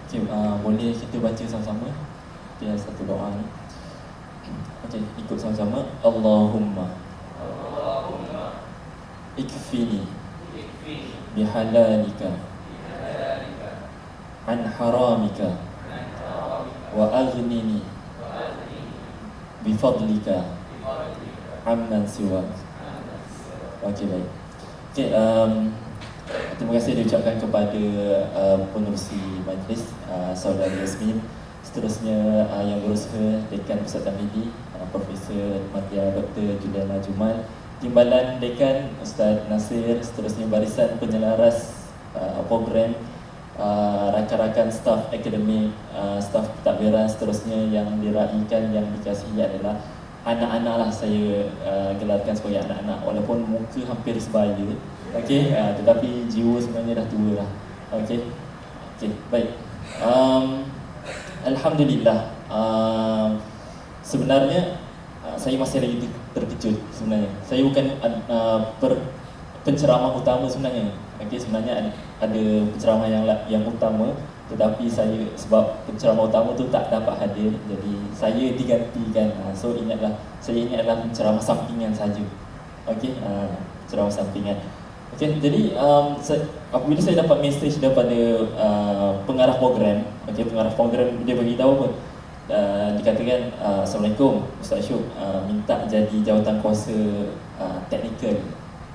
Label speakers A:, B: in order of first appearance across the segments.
A: Okay, boleh kita baca sama-sama dia satu doa ni. Okay, ikut sama-sama. Allahumma ikfini bihalalika an haramika wa aghnini bifadlika amman siwak. Okay, baik. Okay, terima kasih diucapkan kepada pengerusi majlis, Saudari Yasmin. Seterusnya yang berusaha Dekan Pusat Tamhidi, Profesor Madya Dr. Juliana Jumal, Timbalan Dekan Ustaz Nasir, seterusnya barisan penyelaras program, rakan-rakan staf akademik, staf pentadbiran, seterusnya yang diraikan, yang dikasihi adalah anak-anak lah. Saya gelarkan sebagai anak-anak walaupun muka hampir sebaya, okey, tetapi jiwa sebenarnya dah tua lah. Okey, baik. Alhamdulillah, sebenarnya saya masih lagi terkejut sebenarnya. Saya bukan penceramah utama sebenarnya. Okey, sebenarnya ada penceramah yang utama, tetapi saya sebab penceramah utama tu tak dapat hadir, jadi saya digantikan. So ingatlah, saya ini adalah penceramah sampingan saja. Okey, penceramah sampingan. Okey, jadi apabila saya dapat mesej daripada pengarah program, okey, pengarah program dia beritahu apa? Dikatakan, Assalamualaikum Ustaz Syuk, minta jadi jawatan kuasa teknikal.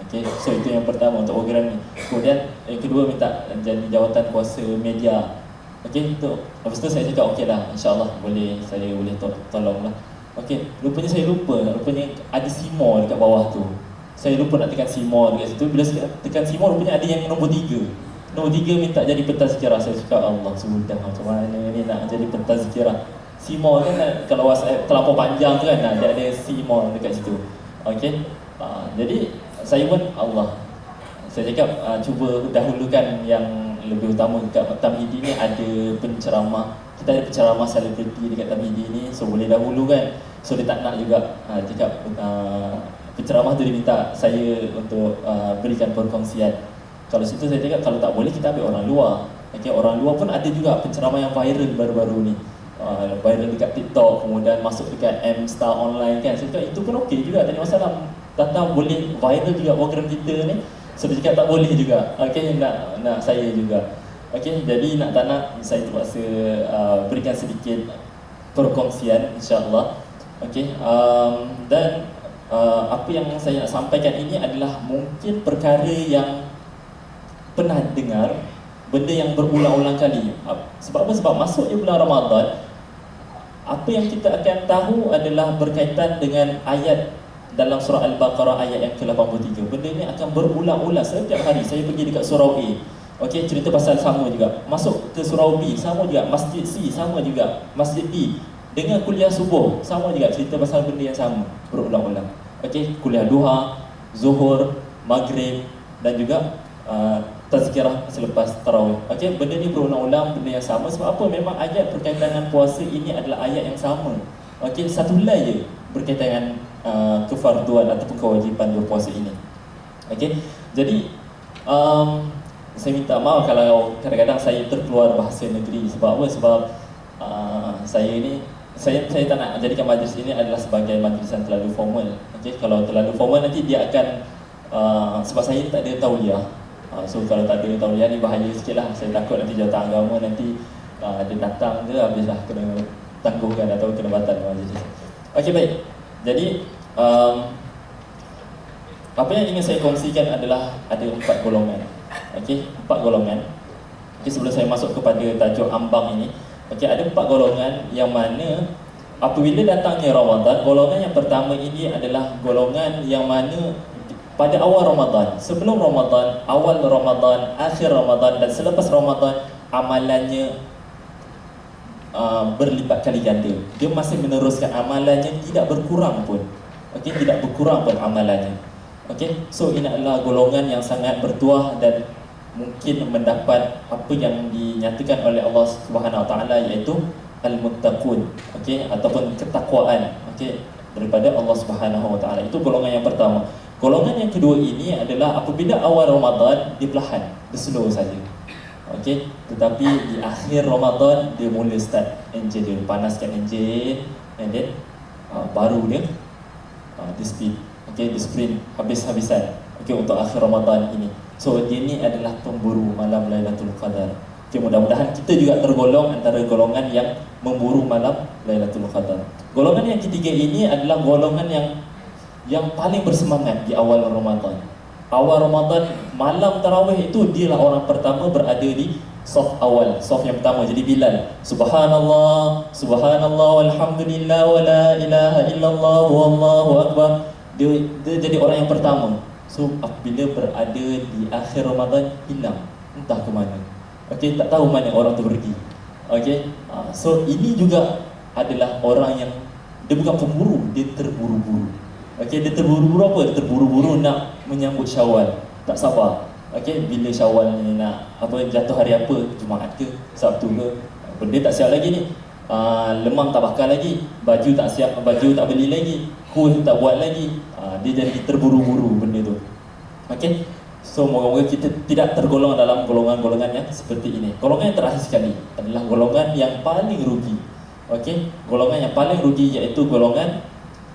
A: Okey, so itu yang pertama untuk program ni. Kemudian yang kedua minta jadi jawatan kuasa media. Okey, itu. Lepas tu saya cakap okeylah, insya-Allah saya boleh tolonglah. Okey, rupanya saya lupa, rupanya ada Seymour dekat bawah tu. Saya lupa nak tekan Seymour dekat situ. Bila saya tekan Seymour, rupanya ada yang nombor 3. Nombor 3 minta jadi pentazkirah. Saya cakap, Allah sudah, macam mana ni nak jadi pentazkirah. Seymour kan kalau WhatsApp terlampau panjang tu kan, dia ada Seymour dekat situ. Okey, jadi saya pun saya cakap cuba dahulukan yang lebih utama. Dekat Tamhidi ni ada penceramah, kita ada penceramah selebriti dekat Tamhidi ni, so boleh dahulukan. So dia tak nak juga, cakap penceramah tu dia minta saya untuk berikan perkongsian. Kalau situ saya cakap kalau tak boleh kita ambil orang luar. Okay, orang luar pun ada juga penceramah yang viral baru-baru ni, viral dekat TikTok, kemudian masuk dekat M-Star Online kan. Saya cakap itu pun okey juga, tak ada masalah. Datang boleh viral juga program kita ni. So dia cakap tak boleh juga. Okey, nak saya juga. Okey, jadi nak tak nak saya terpaksa berikan sedikit perkongsian, insya-Allah. Okey, dan apa yang saya nak sampaikan ini adalah mungkin perkara yang pernah dengar, benda yang berulang-ulang kali. Sebab apa? Sebab masuknya bulan Ramadan, apa yang kita akan tahu adalah berkaitan dengan ayat dalam surah Al-Baqarah ayat yang ke-83. Benda ni akan berulang-ulang setiap hari. Saya pergi dekat surau A, okey, cerita pasal sama juga. Masuk ke surau B, sama juga. Masjid C, sama juga. Masjid D, dengan kuliah subuh, sama juga, cerita pasal benda yang sama, berulang-ulang. Okey, kuliah duha, zuhur, maghrib dan juga tazkirah selepas tarawih. Okey, benda ni berulang-ulang, benda yang sama. Sebab apa? Memang ayat berkaitan dengan puasa ini adalah ayat yang sama. Okey, satu helai je berkaitan dengan kefarduan ataupun kewajipan berpuasa ini. Okey, jadi saya minta maaf kalau kadang-kadang saya terkeluar bahasa negeri. Sebab apa? Sebab saya tak nak jadikan majlis ini adalah sebagai majlis yang terlalu formal. Okey, kalau terlalu formal nanti dia akan sebab saya tak ada tauliah. So kalau tak ada tauliah ni bahaya sikit lah. Saya takut nanti jawatan agama nanti dia datang je habislah kena tangguhkan atau kena batal majlis. Okey, baik. Jadi apa yang ingin saya kongsikan adalah ada 4 golongan. Okey, 4 golongan. Okey, sebelum saya masuk kepada tajuk ambang ini, okey, ada 4 golongan yang mana apabila datangnya Ramadan, golongan yang pertama ini adalah golongan yang mana pada awal Ramadan, sebelum Ramadan, awal Ramadan, akhir Ramadan dan selepas Ramadan amalannya berlipat kali ganda. Dia masih meneruskan amalannya, tidak berkurang pun. Okey, tidak berkurang pun amalannya. Okey, so ini adalah golongan yang sangat bertuah dan mungkin mendapat apa yang dinyatakan oleh Allah Subhanahu Wa Taala, iaitu al-muttaqun, okey, ataupun ketakwaan, okey, daripada Allah Subhanahu Wa Taala. Itu golongan yang pertama. Golongan yang kedua ini adalah apabila awal Ramadan dia perlahan, dia slow saja. Okey, tetapi di akhir Ramadan dia mula start enjin dia, panaskan enjin, and then baru dia di speed. Okey, di sprint habis-habisan. Okey, untuk akhir Ramadan ini. So dia ni adalah pemburu malam Lailatul Qadar. Okey, mudah-mudahan kita juga tergolong antara golongan yang memburu malam Lailatul Qadar. Golongan yang ketiga ini adalah golongan yang paling bersemangat di awal Ramadan. Awal Ramadan, malam tarawih itu dialah orang pertama berada di saf awal, saf yang pertama. Jadi Bilal, subhanallah, subhanallah walhamdulillah wa la ilaha illallah wallahu akbar. Dia jadi orang yang pertama. So apabila berada di akhir Ramadan, hilang, entah ke mana. Okey, tak tahu mana orang tu pergi. Okey, so ini juga adalah orang yang dia bukan pemburu, dia terburu-buru. Okey, dia terburu-buru apa? Dia terburu-buru nak menyambut Syawal. Tak sabar. Okey, bila Syawal ni nak jatuh hari apa? Jumaat ke? Sabtu ke? Benda tak siap lagi ni. Lemang tak bakar lagi, baju tak siap, baju tak beli lagi, kuih tak buat lagi. Dia jadi terburu-buru benda tu. Okey. So moga-moga kita tidak tergolong dalam golongan-golongan yang seperti ini. Golongan yang terakhir sekali adalah golongan yang paling rugi. Okey, golongan yang paling rugi iaitu golongan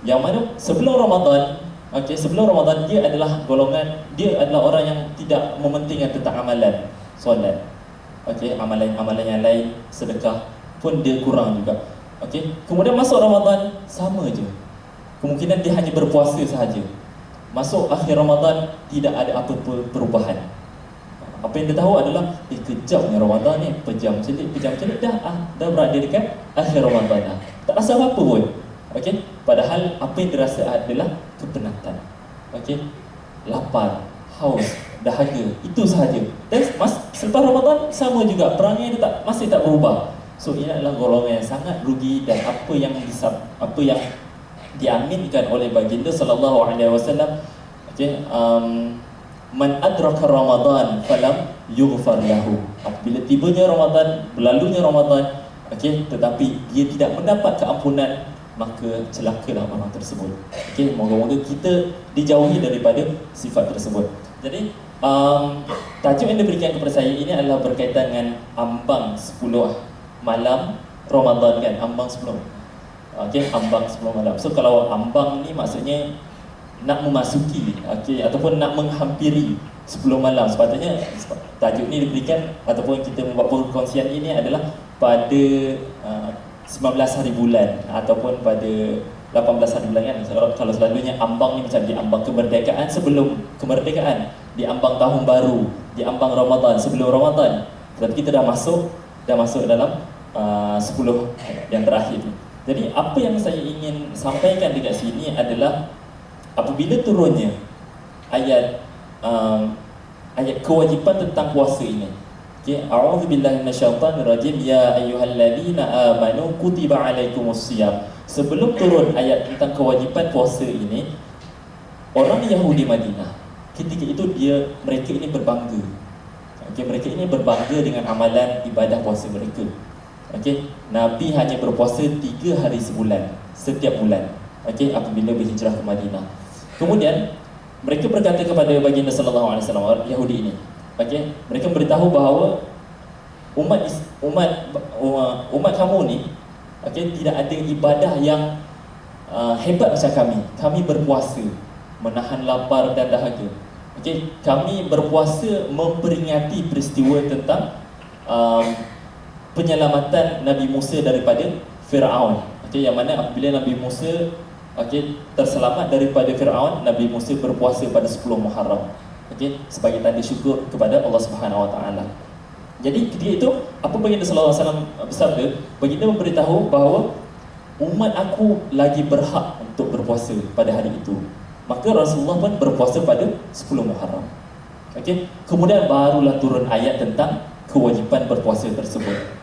A: yang mana sebelum Ramadan, okey, sebelum Ramadan dia adalah orang yang tidak mementingkan tentang amalan solat. Okey, amalan yang lain, sedekah pun dia kurang juga. Okey, kemudian masuk Ramadan sama je. Kemungkinan dia hanya berpuasa sahaja. Masuk akhir Ramadan tidak ada apa-apa perubahan. Apa yang dia tahu adalah kejapnya Ramadan ni, pejam celik dah berada dekat akhir Ramadan dah. Tak rasa apa-apa pun. Okey, padahal apa yang dirasa adalah kepenatan. Okey, lapar, haus, dahaga, itu sahaja. Dan selepas Ramadan sama juga, perangai dia masih tak berubah. So ini adalah golongan yang sangat rugi. Dan apa yang diaminkan oleh baginda sallallahu alaihi wasallam, okey, man adraka Ramadan falam yughfar lahu. Apabila tibanya Ramadan, berlalunya Ramadan, okey, tetapi dia tidak mendapat keampunan, maka celakalah orang tersebut. Okey, moga-moga kita dijauhi daripada sifat tersebut. Jadi tajuk yang diberikan kepada saya ini adalah berkaitan dengan ambang 10 malam Ramadan kan, ambang 10. Okey, ambang 10 malam. So kalau ambang ni maksudnya nak memasuki, okey, ataupun nak menghampiri 10 malam. Sepatutnya tajuk ni diberikan ataupun kita membuat perkongsian ini adalah pada 19 hari bulan ataupun pada 18 hari bulan kan. Kalau selalunya ambang ni macam di ambang kemerdekaan, sebelum kemerdekaan, di ambang tahun baru, di ambang Ramadan, sebelum Ramadan. Tetapi kita dah masuk dalam 10 yang terakhir ni. Jadi apa yang saya ingin sampaikan dekat sini adalah apabila turunnya ayat kewajipan tentang puasa ini. Okey, a'udzubillahi minasyaitanirrajim, ya ayyuhalladzina amanu kutiba alaikumusiyam. Sebelum turun ayat tentang kewajipan puasa ini, orang Yahudi Madinah ketika itu mereka ini berbangga. Okey, mereka ini berbangga dengan amalan ibadah puasa mereka. Okey, Nabi hanya berpuasa 3 hari sebulan, setiap bulan. Okey, apabila berhijrah ke Madinah. Kemudian mereka berkata kepada baginda sallallahu alaihi wasallam, orang Yahudi ini. Okey, mereka beritahu bahawa umat kamu ni, okey, tidak ada ibadah yang hebat macam kami. Kami berpuasa menahan lapar dan dahaga. Okey, kami berpuasa memperingati peristiwa tentang penyelamatan Nabi Musa daripada Firaun. Okey, yang mana apabila Nabi Musa terselamat daripada Firaun, Nabi Musa berpuasa pada 10 Muharram. Okey, sebagai tanda syukur kepada Allah Subhanahu Wa Taala. Jadi ketika itu apa baginda sallallahu alaihi wasallam bersabda? Baginda memberitahu bahawa umat aku lagi berhak untuk berpuasa pada hari itu. Maka Rasulullah pun berpuasa pada 10 Muharram. Okey, kemudian barulah turun ayat tentang kewajipan berpuasa tersebut.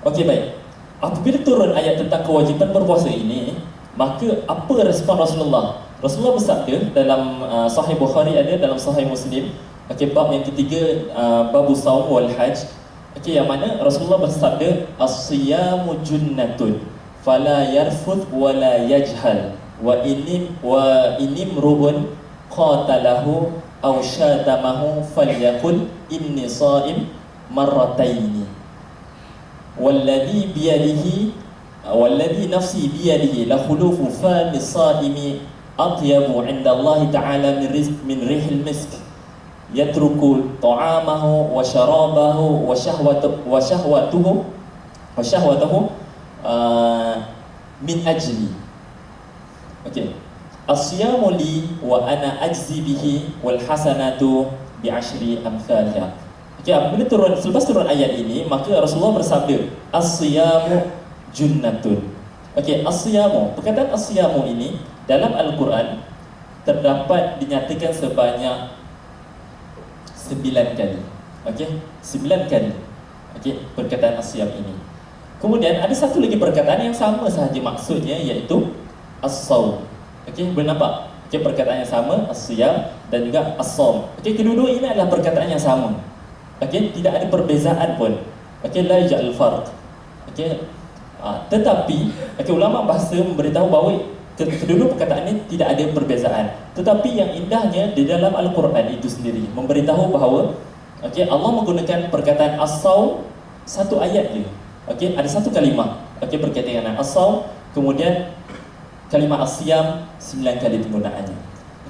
A: Okey, baik. Apabila turun ayat tentang kewajipan berpuasa ini, maka apa respon Rasulullah? Rasulullah bersabda dalam Sahih Bukhari ada, dalam Sahih Muslim, okey, bab yang ketiga, babu saum wal hajj. Okey, yang mana Rasulullah bersabda, as-siyamu junnatun fala yarfuth wala yajhal wa inim ru'un qatalahu aw syatamahu falyaqul inni sha'im marrataini walladhi biyadihi walladhi nafsi biyadihi la khulufu fami as-saimi atyabu 'inda Allah ta'ala min rihil misk yatruku ta'amahu wa syarabahu wa syahwatuhu min ajli. Okey. As-siyamu li wa ana ajzi bihi wal hasanatu bi asyri amsalha. Okey, apabila selepas turun ayat ini, maka Rasulullah bersabda, as-siyamu junnatun. Okey, as-siyamu, perkataan as-siyamu ini dalam Al-Quran terdapat dinyatakan sebanyak 9 kali. Okey, 9 kali. Okey, perkataan as-siyam ini. Kemudian ada satu lagi perkataan yang sama sahaja maksudnya, iaitu as-sawm. Okey, boleh nampak? Okey, perkataan yang sama, as-siyam dan juga as-sawm. Okey, kedua-dua ini adalah perkataan yang sama. Okey, tidak ada perbezaan pun. Okey, la yaj'al farq. Okey, tetapi okey, ulama bahasa memberitahu bahawa kedua perkataan ini tidak ada perbezaan. Tetapi yang indahnya di dalam Al-Quran itu sendiri memberitahu bahawa okey, Allah menggunakan perkataan as-sawm satu ayat je. Okey, ada satu kalimah. Okey, berkaitan dengan as-sawm, kemudian kalimah as-siyam 9 kali penggunaannya.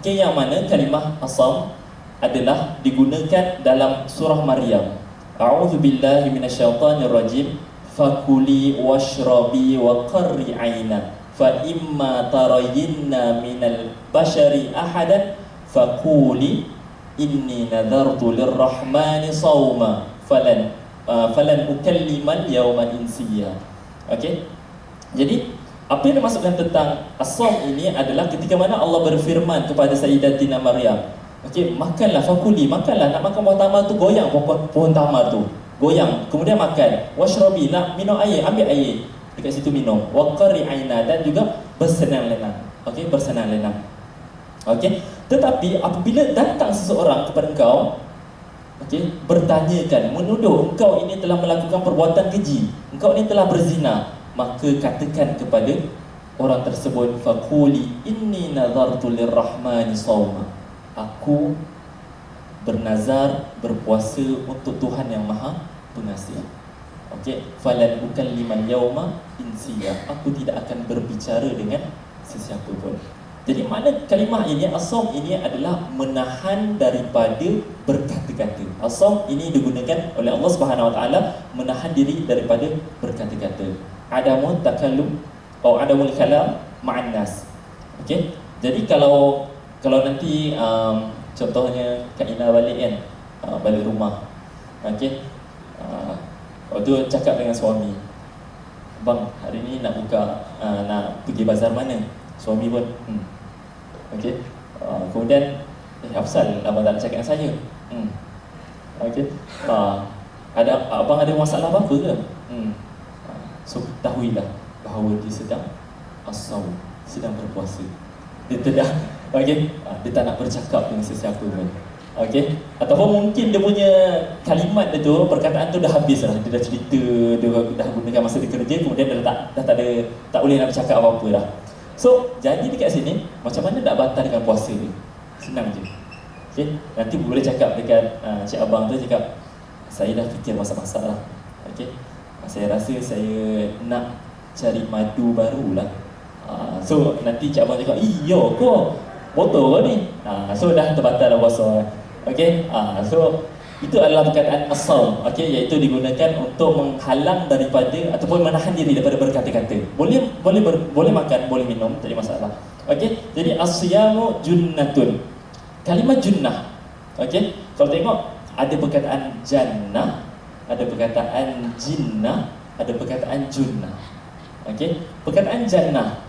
A: Okey, yang mana kalimah as-sawm adalah digunakan dalam surah Maryam. A'udzu billahi minasyaitonir rajim. Fakuli washrabi wa qarri 'aina fa imma tarayinna minal bashari ahadan faquli inni nadartu lirrahmani sawma falan ukallimal yawma insiya. Okey. Jadi apa yang dimaksudkan tentang as-sawm ini adalah ketika mana Allah berfirman kepada Sayyidatina Maryam, okey, makanlah, fakuli, makanlah. Nak makan buah tamar tu, goyang pohon tamar tu, goyang, kemudian makan. Washrabi, nak minum air, ambil air dekat situ minum. Wa qarri aina, dan juga bersenang-lenang. Okey, bersenang-lenang. Okey, tetapi apabila datang seseorang kepada engkau, okey, bertanyakan, menuduh engkau ini telah melakukan perbuatan keji, engkau ini telah berzina, maka katakan kepada orang tersebut, faquli inni nadartu lirrahmani sawma, aku bernazar, berpuasa untuk Tuhan yang Maha Pengasih. Okey, falan ukallimal yawma insiya, aku tidak akan berbicara dengan sesiapa pun. Jadi makna kalimah ini, as-sawm ini adalah menahan daripada berkata-kata. As-sawm ini digunakan oleh Allah Subhanahu Wa Taala menahan diri daripada berkata-kata. Adamu takallum atau adamul kalam ma'an nas. Okey. Jadi kalau nanti contohnya Kak Ina balik kan, balik rumah. Okey. Waktu cakap dengan suami, bang, hari ni nak nak pergi bazar mana? Suami pun okey. Kemudian Hafsal, abang tak nak cakap dengan saya. Okey. Abang ada masalah apa ke? So ketahuilah bahawa dia sedang as-sawm, sedang berpuasa. Dia tidak, okey, dia tak nak bercakap dengan sesiapa pun. Okey. Ataupun mungkin dia punya kalimat dia tu, perkataan tu dah habis lah. Dia dah cerita, dia dah gunakan masa dia kerja, kemudian dia dah tak boleh nak bercakap apa-apa dah. So, jadi dekat sini, macam mana nak batalkan puasa dia? Senang je. Okay? Nanti boleh cakap dekat Cik Abang tu, cakap, saya dah fikir masak-masak lah. Okay? Saya rasa saya nak cari madu baru lah. So, nanti Cik Abang cakap, iya kok, botol ke ni? So, dah terbatal lah puasa. Okay? So, itu adalah perkataan as-sawm, okey, iaitu digunakan untuk menghalang daripada ataupun menahan diri daripada berkata-kata. Boleh makan, boleh minum, tak ada masalah. Okey, jadi as-siyamu junnatun. Kalimah junnah. Okey, kalau tengok ada perkataan jannah, ada perkataan jinnah, ada perkataan junnah. Okey, perkataan jannah,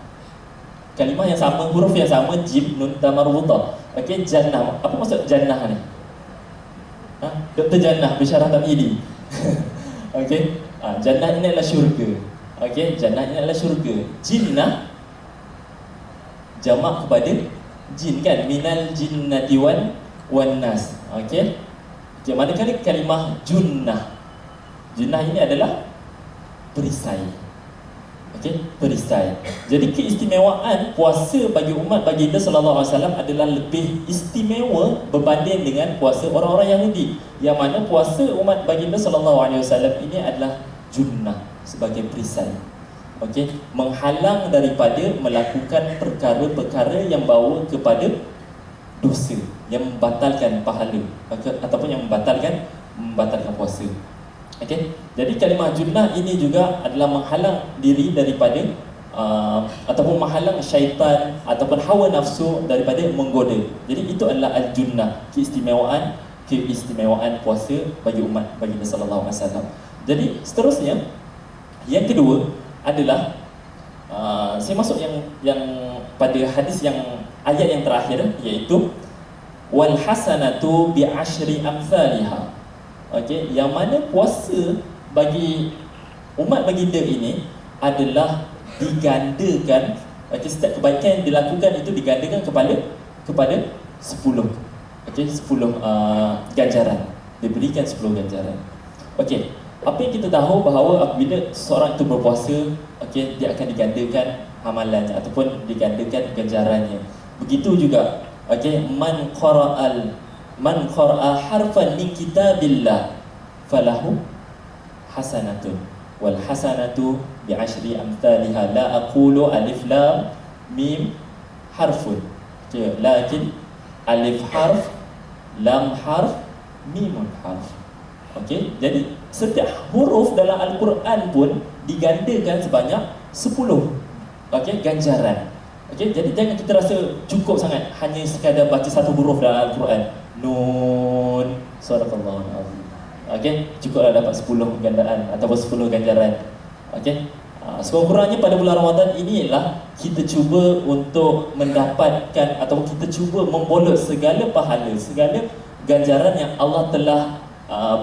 A: kalimah yang sama, huruf yang sama, jim, nun, ta marbutah. Okey, jannah. Apa maksud jannah ni? Dr. Jannah Bisyarah Tamhidi. Okey, jannah ini adalah syurga. Okey, jannah ini adalah syurga. Jinnah jamak kepada jin kan, minal jinnati wan nas. Okey. Okey, manakala kalimah junnah. Junnah ini adalah perisai. Okey, perisai. Jadi keistimewaan puasa bagi umat baginda sallallahu alaihi wasallam adalah lebih istimewa berbanding dengan puasa orang-orang Yahudi. Yang mana puasa umat baginda sallallahu alaihi wasallam ini adalah junnah, sebagai perisai. Okey, menghalang daripada melakukan perkara-perkara yang bawa kepada dosa, yang membatalkan pahala ataupun yang membatalkan puasa. Okey, jadi kalimah junnah ini juga adalah menghalang diri daripada ataupun menghalang syaitan ataupun hawa nafsu daripada menggoda. Jadi itu adalah al-junnah, keistimewaan puasa bagi umat baginda sallallahu alaihi wasallam. Jadi seterusnya, yang kedua adalah saya masuk yang pada hadis yang ayat yang terakhir, iaitu wal hasanatu bi asyri amsalha. Okey, yang mana puasa bagi umat baginda ini adalah digandakan. Okey, setiap kebaikan yang dilakukan itu digandakan kepada 10. Okey, 10 ganjaran. Diberikan 10 ganjaran. Okey, apa yang kita tahu bahawa apabila seorang itu berpuasa, okey, dia akan digandakan amalannya ataupun digandakan ganjarannya. Begitu juga, okey, man qara'a harfan min kitabillah falahu hasanatun wal hasanatu bi asyri amsalha la aqulu alif lam mim harfun, okay, lakin alif harf, lam harf, mimun harf. Okey, jadi setiap huruf dalam Al-Quran pun digandakan sebanyak 10, okey, ganjaran. Okey, jadi jangan kita rasa cukup sangat hanya sekadar baca satu huruf dalam Al-Quran. Nun, sadaqallahul azim. Okey, cukuplah dapat 10 gandaan ataupun 10 ganjaran. Okey. Sekurang-kurangnya pada bulan Ramadan ini ialah kita cuba untuk mendapatkan ataupun kita cuba membolot segala pahala, segala ganjaran yang Allah telah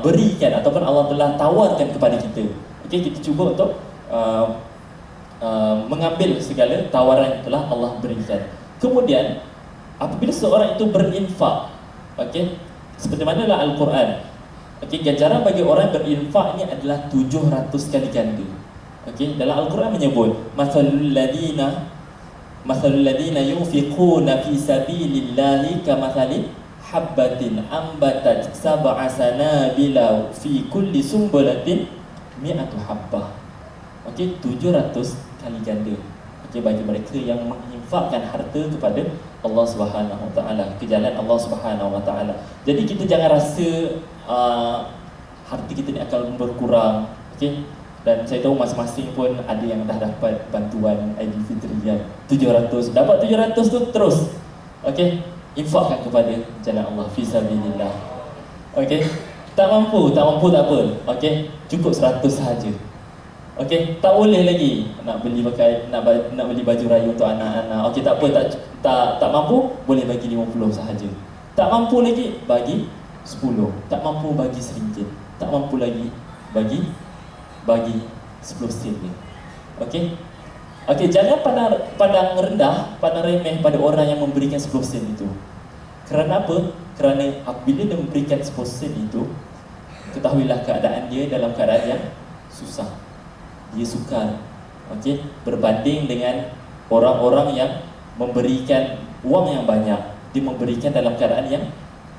A: berikan ataupun Allah telah tawarkan kepada kita. Okey, kita cuba untuk mengambil segala tawaran yang telah Allah berikan. Kemudian apabila seorang itu berinfak, okey, seperti mana dalam Al-Quran, okey, ganjaran bagi orang berinfak ini adalah 700 kali ganda. Okey, dalam Al-Quran menyebut mathalul ladina yunfiquna fi sabilillahi kamathali habbatin ambatat sab'a sanabila fi kulli sumbulatin mi'atu habbah. Okey, 700 kali ganda. Okey, bagi mereka yang menginfakkan harta kepada Allah Subhanahu Wa Taala, ke jalan Allah Subhanahu Wa Taala. Jadi kita jangan rasa harta kita ni akan berkurang. Okey, dan saya tahu masing-masing pun ada yang dah dapat bantuan Aidilfitriah 700, dapat 700 tu terus, okey, infakkan kepada jalan Allah fi sabilillah. Okey, tak mampu tak apa, okey, cukup 100 sahaja. Okey, tak boleh lagi nak beli baju raya untuk anak-anak. Okey, tak apa, tak mampu, boleh bagi 50 sahaja. Tak mampu lagi, bagi 10. Tak mampu, bagi RM1. Tak mampu lagi, bagi 10 sen je. Okey. Okey, jangan pandang rendah, pandang remeh pada orang yang memberikan 10 sen itu. Kerana apa? Kerana apabila dia memberikan 10 sen itu, ketahuilah keadaan dia dalam keadaan yang susah. Dia sukar, okey, berbanding dengan orang-orang yang memberikan wang yang banyak. Dia memberikan dalam keadaan yang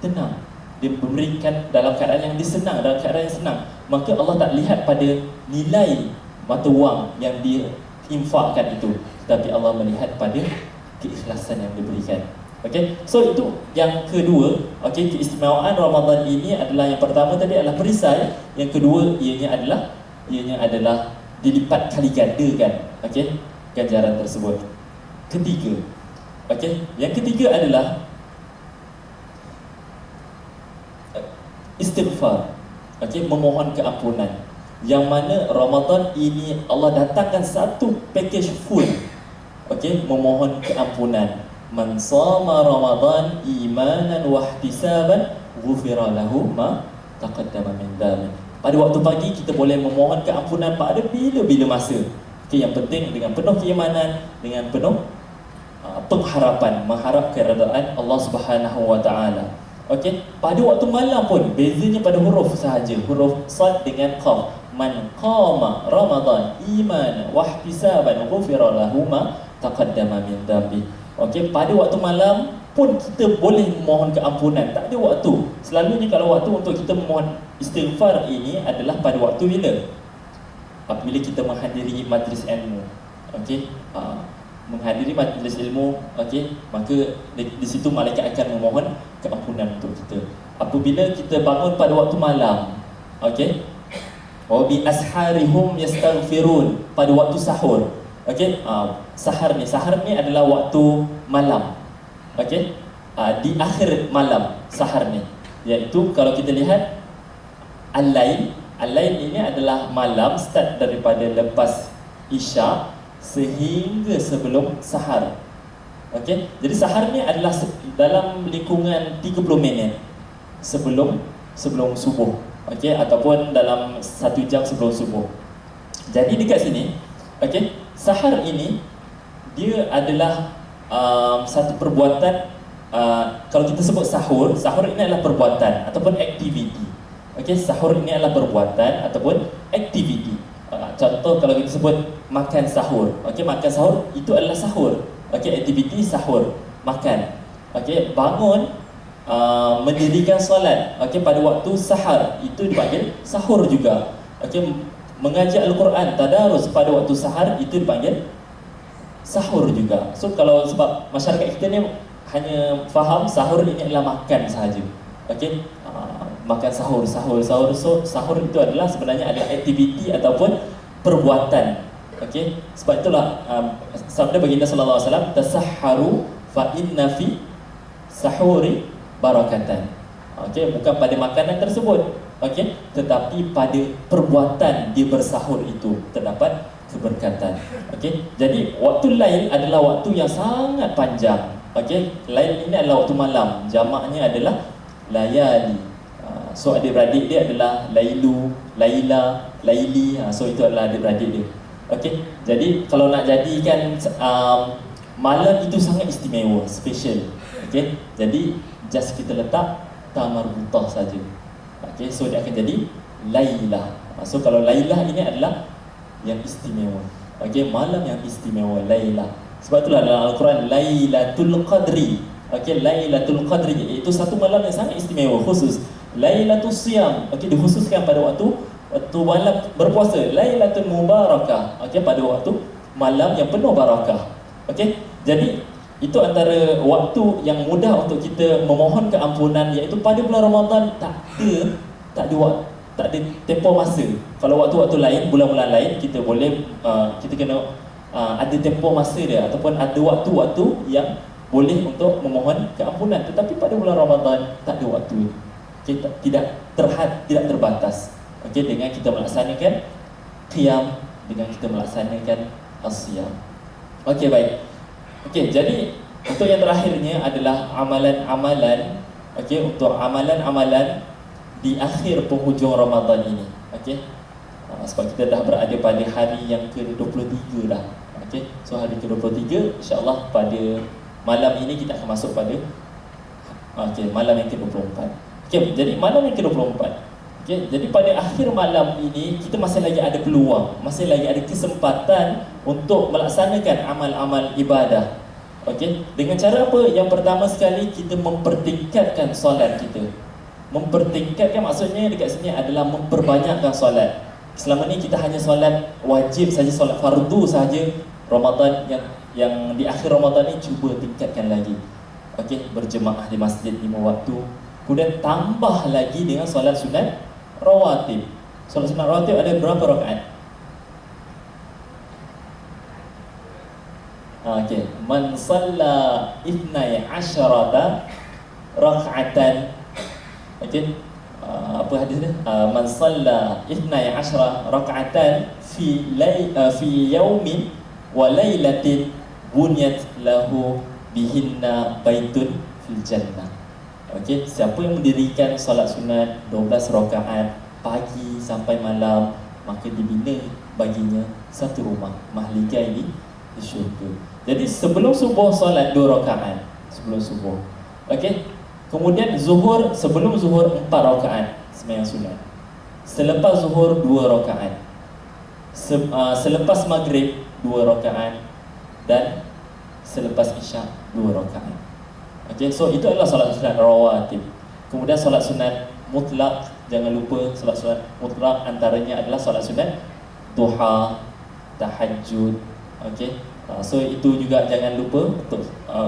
A: tenang, dia memberikan dalam keadaan yang disenang, dalam keadaan yang senang. Maka Allah tak lihat pada nilai mata wang yang dia infakkan itu, tapi Allah melihat pada keikhlasan yang diberikan. Okey, so itu yang kedua. Okey, keistimewaan Ramadan ini adalah, yang pertama tadi adalah perisai, yang kedua ianya adalah dilipat kali gandakan, okey, ganjaran tersebut. Ketiga, okey, yang ketiga adalah istighfar, okey, memohon keampunan. Yang mana Ramadan ini Allah datangkan satu package full, okey, memohon keampunan. Man shama Ramadan imanan wa ihtisaban ghufira lahu ma taqaddama min dhanbi. Pada waktu pagi kita boleh memohon keampunan pada bila-bila masa. Okay, yang penting dengan penuh keimanan, dengan penuh pengharapan, mengharap keredaan Allah Subhanahu Wa Taala. Okey, pada waktu malam pun bezanya pada huruf sahaja, huruf sad dengan qaf. man qama Ramadan imanan wa ihtisaban ghufira lahu ma taqaddama min dhanbi. Okey, pada waktu malam pun kita boleh memohon keampunan. Tak ada waktu. Selalunya kalau waktu untuk kita memohon istighfar ini adalah pada waktu bila? Apabila kita menghadiri majlis ilmu. Okey, menghadiri majlis ilmu, okey, maka di situ malaikat akan memohon keampunan untuk kita. Apabila kita bangun pada waktu malam, okey, wa bi asharihum yastaghfirun, pada waktu sahur. Okey, sahar ni adalah waktu malam. Okey, di akhir malam sahar ni, iaitu kalau kita lihat al-lail ini adalah malam, start daripada lepas isyak sehingga sebelum sahar. Okey, jadi sahar ni adalah dalam lingkungan 30 minit sebelum subuh. Okey, ataupun dalam 1 jam sebelum subuh. Jadi dekat sini, okey, sahar ini dia adalah satu perbuatan. Kalau kita sebut sahur ini adalah perbuatan ataupun aktiviti. Okey, sahur ini adalah perbuatan ataupun aktiviti. Contoh kalau kita sebut makan sahur. Okey, makan sahur itu adalah sahur. Okey, aktiviti sahur, makan. Okey, bangun, mendirikan solat. Okey, pada waktu sahar itu dipanggil sahur juga. Okey, mengaji Al-Quran, tadarus pada waktu sahar itu dipanggil sahur juga. So kalau sebab masyarakat kita ni hanya faham sahur ini adalah makan sahaja. Okey, makan sahur. So sahur itu adalah sebenarnya adalah aktiviti ataupun perbuatan. Okey, sebab itulah sabda baginda sallallahu alaihi wasallam, tasahharu fa inna fi sahuri barakatan. Okey, bukan pada makanan tersebut, okey, tetapi pada perbuatan dia bersahur itu terdapat keberkatan. Okey, jadi waktu lain adalah waktu yang sangat panjang. Okey, lain ini adalah waktu malam, jamaknya adalah layali. So adik-beradik dia adalah lailu, laila, laili. So itu adalah adik-beradik dia. Okey, jadi kalau nak jadikan malam itu sangat istimewa, special. Okey, jadi just kita letak tamarbutah saja. Okey, so dia akan jadi lailah. So kalau lailah ini adalah yang istimewa. Okey, malam yang istimewa, lailah. Sebab itulah dalam Al-Quran Lailatul Qadri. Okey, Lailatul Qadri itu satu malam yang sangat istimewa, khusus. Lailatul Siyam, okey, dikhususkan pada waktu malam berpuasa. Lailatul Mubarakah, okey, pada waktu malam yang penuh barakah. Okey, jadi itu antara waktu yang mudah untuk kita memohon keampunan, iaitu pada bulan Ramadan tak ada tempoh masa. Kalau waktu-waktu lain, bulan-bulan lain kita boleh kita kena ada tempoh masa dia ataupun ada waktu-waktu yang boleh untuk memohon keampunan. Tetapi pada bulan Ramadan tak ada waktu. Okay, tidak terbatas. Okey, dengan kita melaksanakan qiyam, dengan kita melaksanakan as-siyam. Okey, baik. Okey, jadi untuk yang terakhirnya adalah amalan-amalan. Okey, untuk amalan-amalan di akhir penghujung Ramadan ini. Okey, sebab kita dah berada pada hari yang ke-23 dah. Okey, so hari ke-23 insya-Allah pada malam ini kita akan masuk pada malam yang ke-24. Okey, jadi malam yang ke-24. Okey, jadi pada akhir malam ini kita masih lagi ada peluang, masih lagi ada kesempatan untuk melaksanakan amal-amal ibadah. Okey, dengan cara apa? Yang pertama sekali, kita mempertingkatkan solat kita. Mempertingkatkan maksudnya dekat sini adalah memperbanyakkan solat. Selama ni kita hanya solat wajib saja, solat fardu saja. Ramadan yang di akhir Ramadan ni cuba tingkatkan lagi. Okey, berjemaah di masjid 5 waktu. Kemudian tambah lagi dengan solat sunat rawatib. Solat sunat rawatib ada berapa rakaat? Okey, man shalla 12 raka'atan. Okey, apa hadis dia? Man shalla 12 raka'atan fi yaumin wa lailatin bunyat lahu bihinna baitun fil jannah. Okey, siapa yang mendirikan solat sunat 12 rakaat pagi sampai malam, maka dibina baginya satu rumah mahlika ini di syurga. Jadi sebelum subuh solat 2 rakaat sebelum subuh. Okey. Kemudian zuhur, sebelum zuhur 4 rakaat sembahyang sunat. selepas zuhur 2 rakaat, selepas maghrib 2 rakaat, dan selepas isyak 2 rakaat. Okey, so itu adalah solat sunat rawatib. Kemudian solat sunat mutlak, jangan lupa solat sunat mutlak antaranya adalah solat sunat duha, tahajud. Okey, so itu juga jangan lupa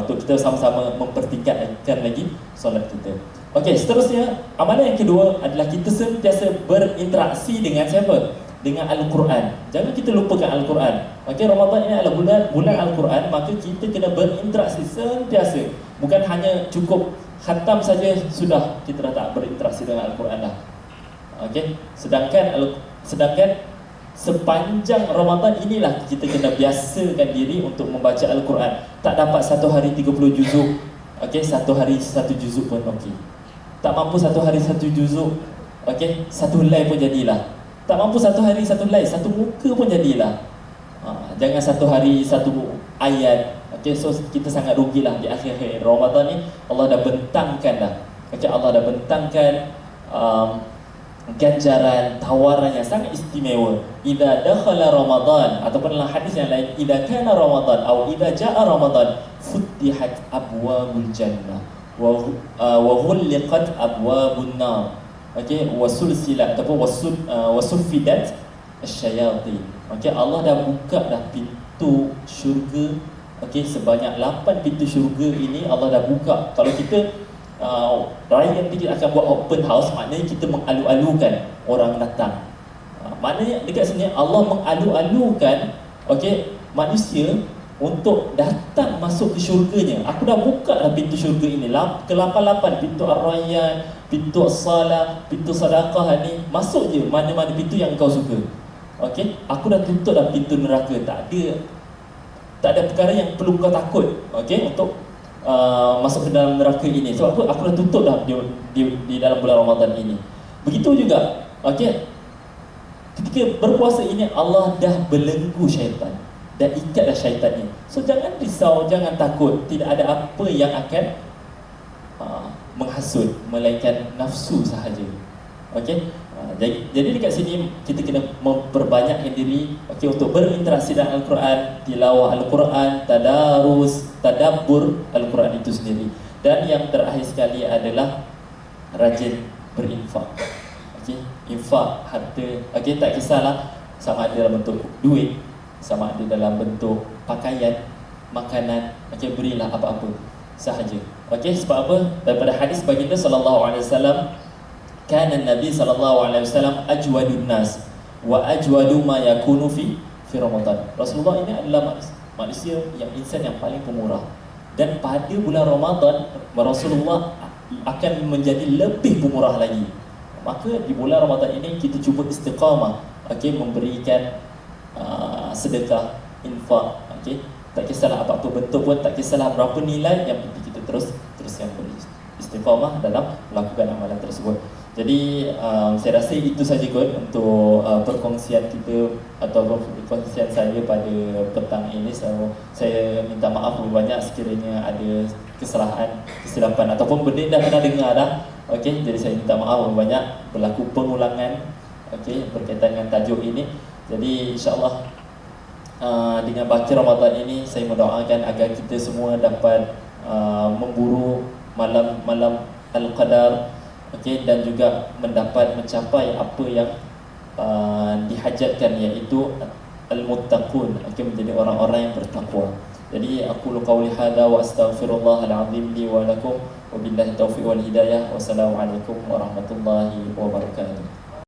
A: untuk kita sama-sama mempertingkatkan lagi solat kita. Okey, seterusnya amalan yang kedua adalah kita sentiasa berinteraksi dengan siapa? Dengan Al-Quran. Jangan kita lupakan Al-Quran. Okey, Ramadan ini adalah bulan Al-Quran, maka kita kena berinteraksi sentiasa. Bukan hanya cukup khatam saja sudah kita dah tak berinteraksi dengan Al-Quran dah. Okey, sedangkan sepanjang Ramadan inilah kita kena biasakan diri untuk membaca Al-Quran. Tak dapat satu hari 30 juzuk. Okey, satu hari satu juzuk pun okey. Tak mampu satu hari satu juzuk, okey, satu helai pun jadilah. Tak mampu satu hari satu helai, satu muka pun jadilah. Jangan satu hari satu ayat. Okey, so kita sangat rugilah di akhir-akhir Ramadan ni. Allah dah bentangkan dah. Okey, Allah dah bentangkan ganjaran, tawaran yang sangat istimewa. Idza dakhala Ramadan, ataupun dalam hadis yang lain, idza kana Ramadan atau idza jaa Ramadan, futihat abwabul jannah wa ghulqat abwabun nar. Okey, wasulsilat ataupun wasuffidat asyayatin. Okey, Allah dah buka dah pintu syurga. Okey, sebanyak 8 pintu syurga ini Allah dah buka. Kalau kita raya nanti kita akan buat open house, maknanya kita mengalu-alukan orang datang. Maknanya dekat sini Allah mengalu-alukan okey, manusia untuk datang masuk ke syurganya. Aku dah buka dah pintu syurga ini, ke-8, pintu Ar-Rayyan, pintu As-Salah, pintu Sedekah ni. Masuk je mana-mana pintu yang kau suka. Okey, aku dah tutup dah pintu neraka. Tak ada perkara yang perlu kau takut, okey, untuk masuk ke dalam neraka ini. Sebab apa? Aku dah tutup dah di dalam bulan Ramadan ini. Begitu juga, okey, ketika berpuasa ini Allah dah belenggu syaitan dan ikatlah syaitan ni. So jangan risau, jangan takut. Tidak ada apa yang akan menghasut, melainkan nafsu sahaja. Okey, jadi dekat sini kita kena memperbanyakkan diri, okey, untuk berinteraksi dengan Al-Quran, tilawah Al-Quran, tadarus, tadabbur Al-Quran itu sendiri. Dan yang terakhir sekali adalah rajin berinfak. Okey, infak harta. Okey, tak kisahlah sama ada dalam bentuk duit, sama ada dalam bentuk pakaian, makanan. Okey, berilah apa-apa sahaja. Okey, sebab apa? Daripada hadis baginda sallallahu alaihi wasallam, kana Nabi sallallahu alaihi wasallam ajwadun nas wa ajwadu ma yakunu fi Ramadan. Rasulullah ini adalah manusia yang insan yang paling pemurah. Dan pada bulan Ramadan Rasulullah akan menjadi lebih pemurah lagi. Maka di bulan Ramadan ini kita cuba istiqamah, okey, memberikan sedekah, infak, okey. Tak kisahlah apa-apa bentuk pun, tak kisahlah berapa nilai, yang penting kita teruskan beristiqamah dalam melakukan amalan tersebut. Jadi saya rasa itu saja kot untuk perkongsian kita atau perkongsian saya pada petang ini. So, saya minta maaf banyak sekiranya ada kesalahan, kesilapan ataupun benda yang dah pernah dengar dah. Okey, jadi saya minta maaf banyak berlaku pengulangan, okey, berkaitan dengan tajuk ini. Jadi insya-Allah dengan baki Ramadan ini saya mendoakan agar kita semua dapat memburu malam-malam Al-Qadar, okey, dan juga mencapai apa yang dihajatkan, iaitu al-muttaqun, okey, menjadi orang-orang yang bertakwa. Jadi aku qauli hadza wa astaghfirullahal azim li wa lakum wa billahi taufiq wal hidayah. Wassalamualaikum warahmatullahi wabarakatuh.